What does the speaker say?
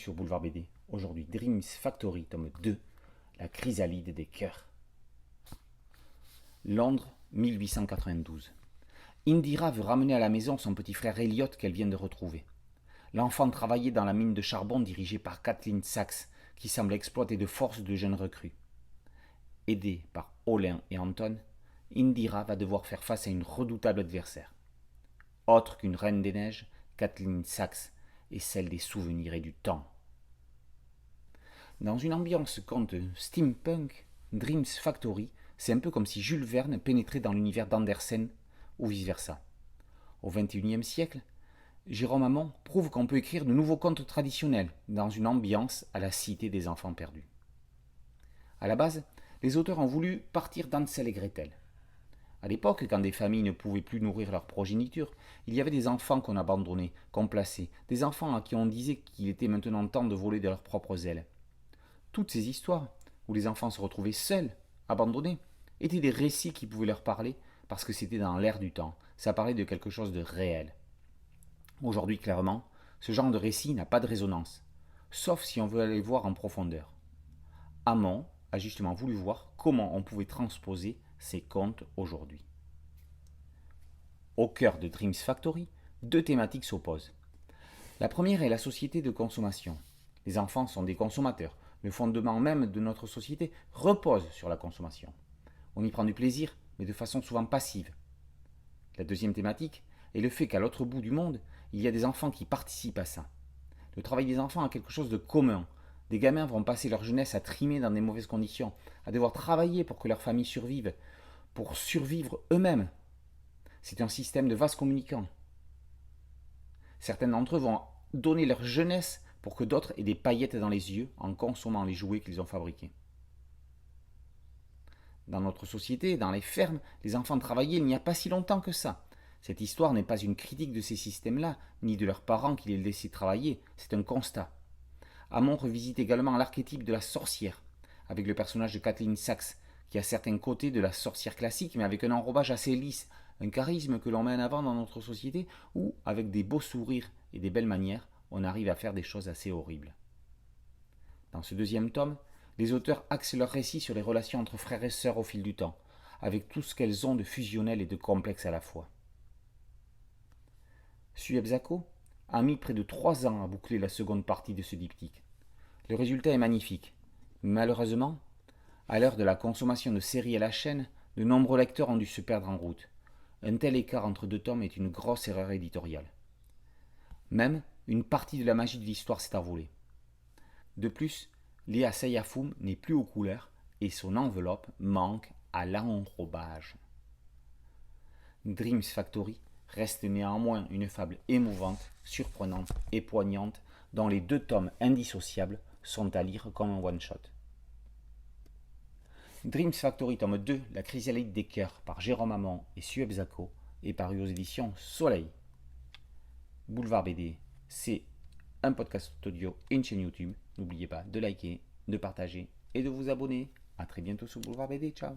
sur Boulevard BD. Aujourd'hui, Dreams Factory, tome 2, la chrysalide des cœurs. Londres, 1892. Indira veut ramener à la maison son petit frère Elliot qu'elle vient de retrouver. L'enfant travaillait dans la mine de charbon dirigée par Kathleen Sachs, qui semble exploiter de force de jeunes recrues. Aidée par Olin et Anton, Indira va devoir faire face à une redoutable adversaire. Autre qu'une reine des neiges, Kathleen Sachs est celle des souvenirs et du temps. Dans une ambiance conte steampunk, Dreams Factory, c'est un peu comme si Jules Verne pénétrait dans l'univers d'Andersen ou vice-versa. Au XXIe siècle, Jérôme Hamon prouve qu'on peut écrire de nouveaux contes traditionnels dans une ambiance à la cité des enfants perdus. À la base, les auteurs ont voulu partir d'Hansel et Gretel. À l'époque, quand des familles ne pouvaient plus nourrir leur progéniture, il y avait des enfants qu'on abandonnait, qu'on plaçait, des enfants à qui on disait qu'il était maintenant temps de voler de leurs propres ailes. Toutes ces histoires, où les enfants se retrouvaient seuls, abandonnés, étaient des récits qui pouvaient leur parler parce que c'était dans l'air du temps, ça parlait de quelque chose de réel. Aujourd'hui, clairement, ce genre de récit n'a pas de résonance, sauf si on veut aller voir en profondeur. Hamon a justement voulu voir comment on pouvait transposer ces contes aujourd'hui. Au cœur de Dreams Factory, deux thématiques s'opposent. La première est la société de consommation. Les enfants sont des consommateurs. Le fondement même de notre société repose sur la consommation. On y prend du plaisir, mais de façon souvent passive. La deuxième thématique est le fait qu'à l'autre bout du monde, il y a des enfants qui participent à ça. Le travail des enfants a quelque chose de commun. Des gamins vont passer leur jeunesse à trimer dans des mauvaises conditions, à devoir travailler pour que leur famille survive, pour survivre eux-mêmes. C'est un système de vases communicants. Certains d'entre eux vont donner leur jeunesse pour que d'autres aient des paillettes dans les yeux en consommant les jouets qu'ils ont fabriqués. Dans notre société, dans les fermes, les enfants travaillaient il n'y a pas si longtemps que ça. Cette histoire n'est pas une critique de ces systèmes-là, ni de leurs parents qui les laissaient travailler, c'est un constat. Hamon revisite également l'archétype de la sorcière, avec le personnage de Kathleen Sachs, qui a certains côtés de la sorcière classique, mais avec un enrobage assez lisse, un charisme que l'on met en avant dans notre société, où, avec des beaux sourires et des belles manières, on arrive à faire des choses assez horribles. Dans ce deuxième tome, les auteurs axent leur récit sur les relations entre frères et sœurs au fil du temps, avec tout ce qu'elles ont de fusionnel et de complexe à la fois. Sueb Zako a mis près de 3 ans à boucler la seconde partie de ce diptyque. Le résultat est magnifique. Malheureusement, à l'heure de la consommation de séries à la chaîne, de nombreux lecteurs ont dû se perdre en route. Un tel écart entre deux tomes est une grosse erreur éditoriale. Même, une partie de la magie de l'histoire s'est envolée. De plus, Léa Seyhafoum n'est plus aux couleurs et son enveloppe manque à l'enrobage. Dreams Factory reste néanmoins une fable émouvante, surprenante et poignante dont les 2 tomes indissociables sont à lire comme un one-shot. Dreams Factory tome 2, La chrysalide des cœurs par Jérôme Hamon et Sueb Zako est paru aux éditions Soleil. Boulevard BD, c'est un podcast audio et une chaîne YouTube. N'oubliez pas de liker, de partager et de vous abonner. A très bientôt sur Boulevard BD. Ciao.